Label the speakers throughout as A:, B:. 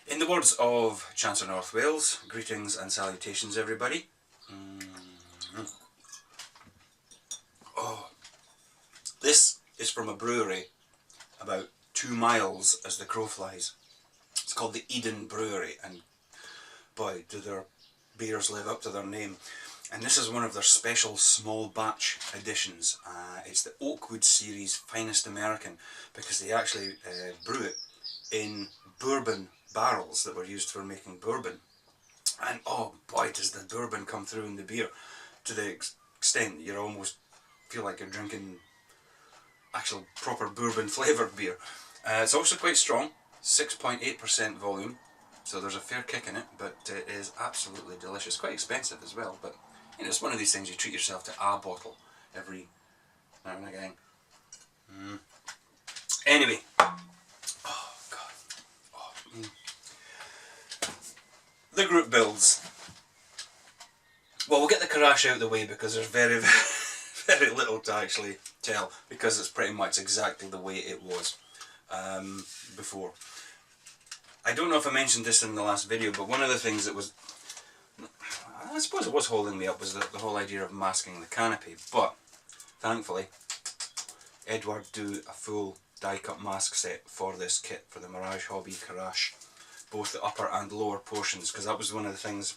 A: In the words of Chancellor North Wales, greetings and salutations everybody. Oh, this is from a brewery about 2 miles as the crow flies. It's called the Eden Brewery, and boy do their beers live up to their name. And this is one of their special small batch editions. It's the Oakwood series Finest American, because they actually brew it in bourbon barrels that were used for making bourbon. And oh boy, does the bourbon come through in the beer, to the extent that you almost feel like you're drinking actual proper bourbon flavoured beer. It's also quite strong, 6.8% volume, so there's a fair kick in it, but it is absolutely delicious. Quite expensive as well, but you know, it's one of these things you treat yourself to a bottle every now and again. Anyway, oh god, the group builds. Well, we'll get the crash out of the way because there's very, very little to actually tell, because it's pretty much exactly the way it was before. I don't know if I mentioned this in the last video, but one of the things that was, I suppose it was holding me up, was the whole idea of masking the canopy. But thankfully, Edward do a full die-cut mask set for this kit, for the Mirage Hobby Carash, both the upper and lower portions, because that was one of the things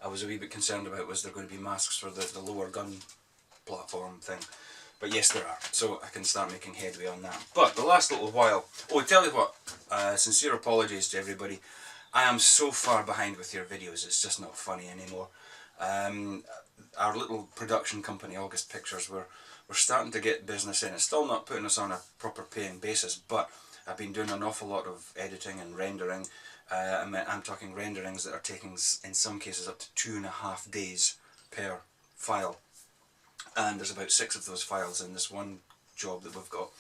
A: I was a wee bit concerned about, was there going to be masks for the lower gun platform thing. But yes, there are, so I can start making headway on that. But the last little while, oh, I tell you what, sincere apologies to everybody. I am so far behind with your videos, it's just not funny anymore. Our little production company, August Pictures, we're starting to get business in. It's still not putting us on a proper paying basis, but I've been doing an awful lot of editing and rendering. I'm talking renderings that are taking, in some cases, up to 2.5 days per file. And there's about 6 of those files in this one job that we've got.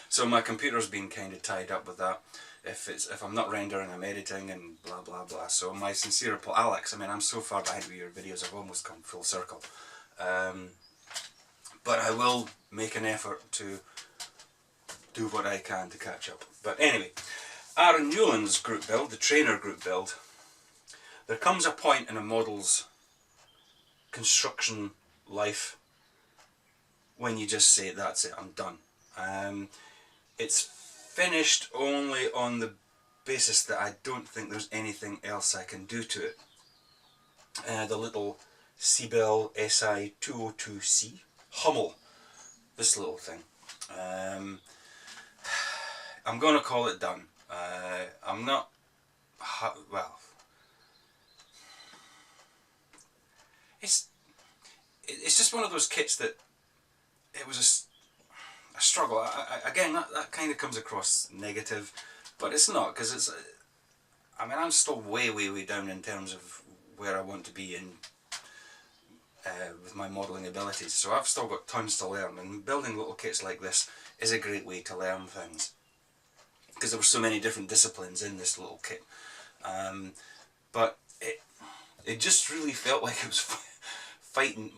A: So my computer's been kind of tied up with that. If I'm not rendering, I'm editing and blah blah blah. So my sincere apologies, Alex, I mean, I'm so far behind with your videos, I've almost come full circle. But I will make an effort to do what I can to catch up. But anyway, Aaron Newland's group build, the trainer group build, there comes a point in a model's construction life when you just say, that's it, I'm done. It's finished only on the basis that I don't think there's anything else I can do to it. The little Seabell SI202C Hummel, this little thing. I'm going to call it done. I'm not, well, it's just one of those kits that it was a struggle. Again, that kind of comes across negative, but it's not, because it's, I mean, I'm still way down in terms of where I want to be in with my modelling abilities, so I've still got tons to learn, and building little kits like this is a great way to learn things, because there were so many different disciplines in this little kit. But it just really felt like it was fighting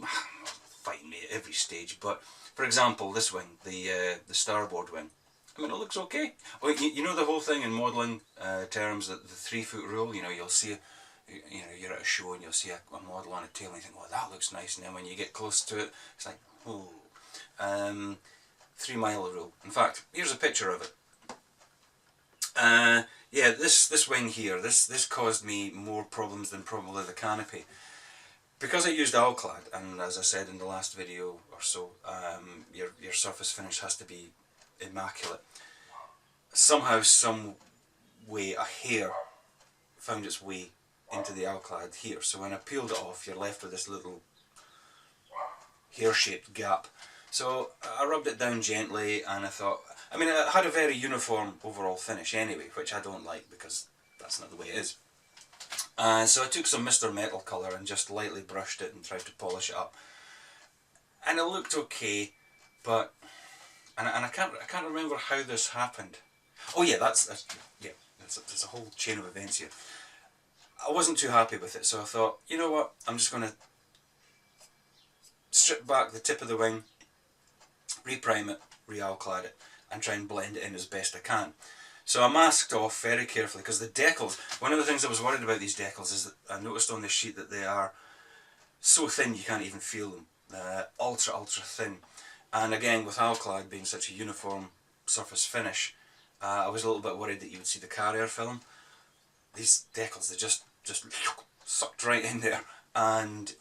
A: me at every stage. But for example, this wing, the starboard wing, I mean, it looks okay. Oh, you know the whole thing in modelling terms, that the 3-foot rule, you know, you'll see, you know, you're at a show and you'll see a model on a tail and you think, well, that looks nice, and then when you get close to it, it's like, oh. 3 mile rule. In fact, here's a picture of it. Yeah, this wing here, this caused me more problems than probably the canopy. Because I used Alclad, and as I said in the last video or so, your surface finish has to be immaculate. Somehow, some way, a hair found its way into the Alclad here. So when I peeled it off, you're left with this little hair-shaped gap. So I rubbed it down gently, and I thought, I mean, it had a very uniform overall finish anyway, which I don't like because that's not the way it is. So I took some Mr. Metal colour and just lightly brushed it and tried to polish it up, and it looked okay, but and I can't remember how this happened. Oh yeah, that's a whole chain of events here. I wasn't too happy with it, so I thought, you know what, I'm just going to strip back the tip of the wing, reprime it, re-alclad it, and try and blend it in as best I can. So I masked off very carefully, because the decals, one of the things I was worried about these decals is that I noticed on the sheet that they are so thin you can't even feel them. Ultra thin. And again, with Alclad being such a uniform surface finish, I was a little bit worried that you would see the carrier film. These decals, they just sucked right in there, and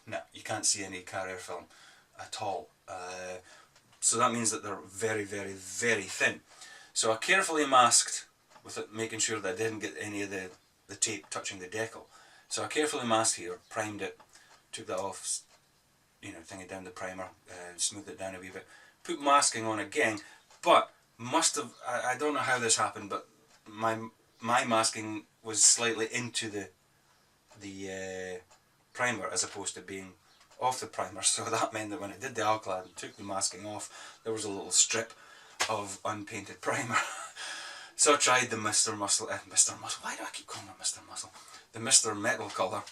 A: no, you can't see any carrier film at all. So that means that they're very thin. So I carefully masked with it, making sure that I didn't get any of the tape touching the decal. So I carefully masked here, primed it, took that off, you know, thingy down the primer, smoothed it down a wee bit, put masking on again, but must have, I don't know how this happened, but my masking was slightly into the primer as opposed to being off the primer, so that meant that when I did the Alclad and took the masking off, there was a little strip of unpainted primer. So I tried the Mr. Muscle, why do I keep calling it Mr. Muscle? The Mr. Metal colour,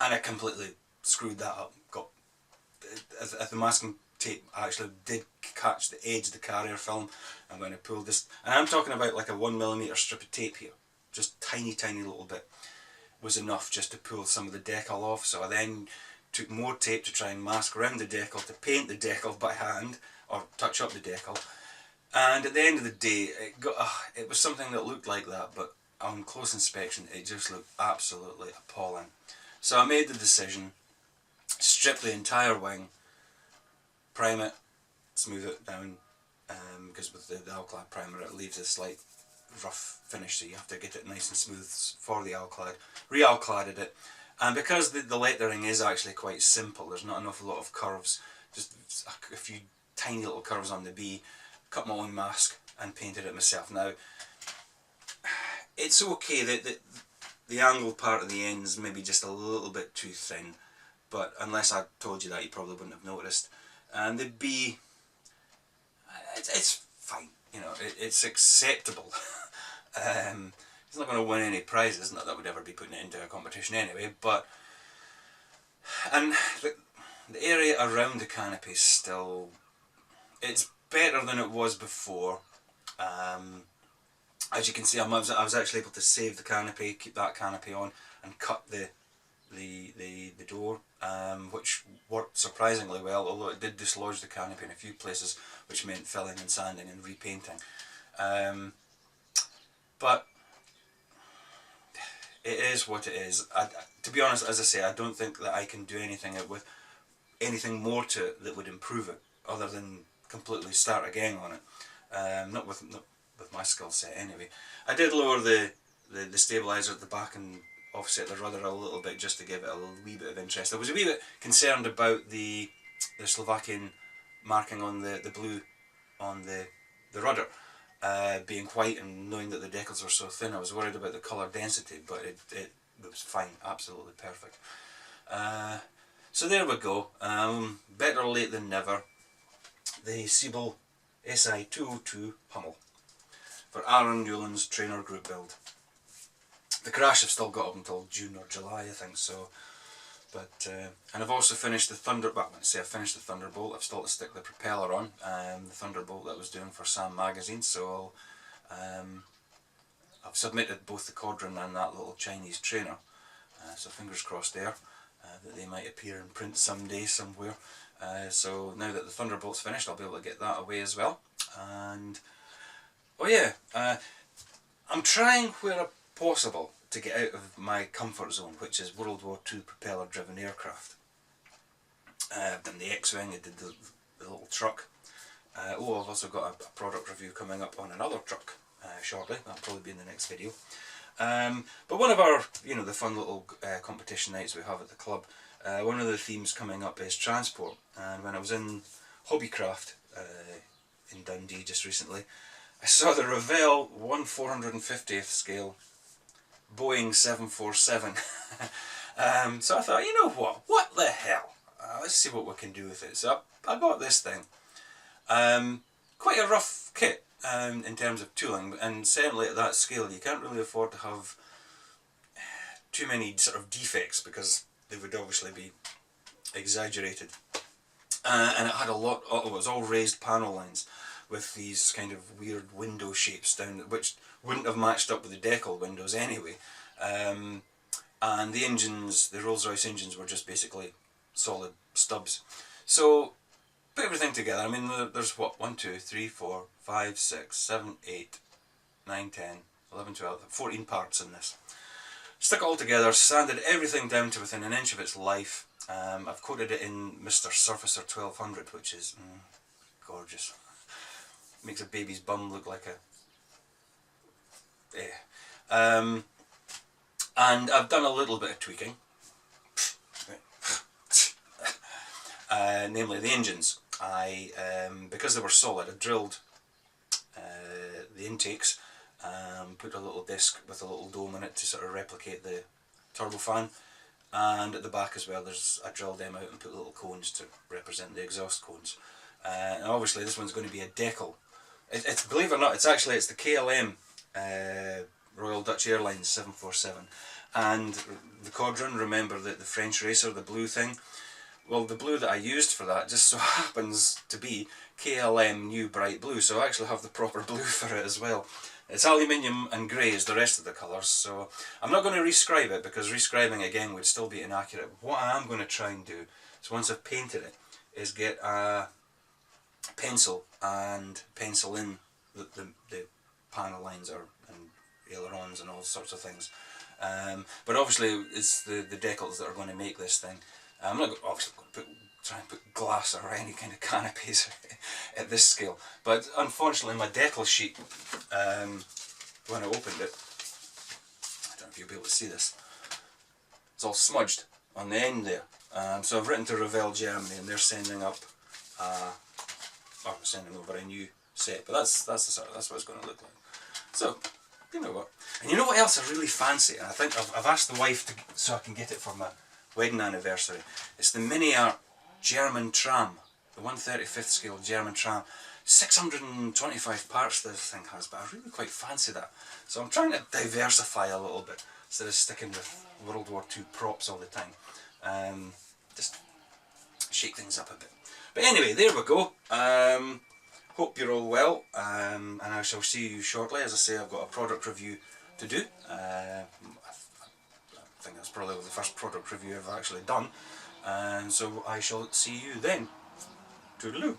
A: and I completely screwed that up. If the masking tape actually did catch the edge of the carrier film, and when I pulled this, and I'm talking about like a 1mm strip of tape here, just tiny little bit, was enough just to pull some of the decal off. So I then took more tape to try and mask around the decal, to paint the decal by hand, or touch up the decal. And at the end of the day, it was something that looked like that, but on close inspection it just looked absolutely appalling. So I made the decision, strip the entire wing, prime it, smooth it down, because with the Alclad primer it leaves a slight rough finish, so you have to get it nice and smooth for the Alclad. Re-Alcladded it, and because the lettering is actually quite simple, there's not an awful lot of curves, just a few tiny little curves on the B, cut my own mask and painted it myself. Now, it's okay that the angled part of the end is maybe just a little bit too thin, but unless I told you that, you probably wouldn't have noticed. And the B, it's fine, you know, it's acceptable. It's not going to win any prizes, not that I would ever be putting it into a competition anyway, but, and the area around the canopy is still, it's better than it was before. As you can see, I was actually able to save the canopy, keep that canopy on, and cut the door, which worked surprisingly well, although it did dislodge the canopy in a few places, which meant filling and sanding and repainting. But it is what it is. To be honest, as I say, I don't think that I can do anything with anything more to it that would improve it, other than completely start again on it. Not with my skill set anyway. I did lower the stabiliser at the back and offset the rudder a little bit just to give it a wee bit of interest. I was a wee bit concerned about the Slovakian marking on the blue on the rudder being white, and knowing that the decals were so thin, I was worried about the colour density, but it was fine, absolutely perfect. So there we go, better late than never. The Siebel SI202 Hummel for Aaron Newland's trainer group build. The crash I've still got up until June or July, I think so. But and I've also finished the Thunderbolt. Well, when I say I've finished the Thunderbolt, I've still to stick the propeller on. The Thunderbolt that I was doing for Sam Magazine. So I've submitted both the Codron and that little Chinese trainer. So fingers crossed there that they might appear in print someday somewhere. So now that the Thunderbolt's finished, I'll be able to get that away as well. And oh yeah, I'm trying where possible to get out of my comfort zone, which is World War II propeller driven aircraft. I've done the X-Wing, I did the little truck. I've also got a product review coming up on another truck shortly. That'll probably be in the next video. But one of our, the fun little competition nights we have at the club, one of the themes coming up is transport. And when I was in Hobbycraft in Dundee just recently, I saw the Revell 1/450th scale Boeing 747. So I thought, you know what the hell? Let's see what we can do with it. So I got this thing. Quite a rough kit in terms of tooling, and certainly at that scale you can't really afford to have too many sort of defects, because they would obviously be exaggerated. And it had a lot, it was all raised panel lines. with these kind of weird window shapes down, which wouldn't have matched up with the decal windows anyway. And the engines, the Rolls-Royce engines, were just basically solid stubs. So put everything together. I mean, there's what, 1, 2, 3, 4, 5, 6, 7, 8, 9, 10, 11, 12, 14 parts in this. Stuck it all together, sanded everything down to within an inch of its life. I've coated it in Mr. Surfacer 1200, which is gorgeous. Makes a baby's bum look like a... and I've done a little bit of tweaking. Namely the engines. Because they were solid, I drilled the intakes, put a little disc with a little dome in it to sort of replicate the turbofan, and at the back as well I drilled them out and put little cones to represent the exhaust cones. And obviously this one's going to be a decal. It's, believe it or not, it's the KLM Royal Dutch Airlines 747, and the Caudron, remember the French racer, the blue thing? Well, the blue that I used for that just so happens to be KLM New Bright Blue, so I actually have the proper blue for it as well. It's aluminium and grey as the rest of the colours, so I'm not going to rescribe it because rescribing again would still be inaccurate. What I am going to try and do is, once I've painted it, is get a pencil and pencil in the panel lines and ailerons and all sorts of things. But obviously it's the decals that are going to make this thing. I'm not obviously going to try and put glass or any kind of canopies at this scale, but unfortunately my decal sheet, when I opened it, I don't know if you'll be able to see this, it's all smudged on the end there. So I've written to Revell Germany, and they're sending up, sending over a new set. But that's what it's going to look like. So you know what, and you know what else I really fancy, and I think I've asked the wife so I can get it for my wedding anniversary. It's the Mini Art German tram, the 1/35th scale German tram. 625 parts this thing has, but I really quite fancy that. So I'm trying to diversify a little bit instead of sticking with World War II props all the time. Just shake things up a bit. But anyway, there we go. Hope you're all well, and I shall see you shortly. As I say, I've got a product review to do. I think that's probably the first product review I've actually done, and so I shall see you then. Toodaloo.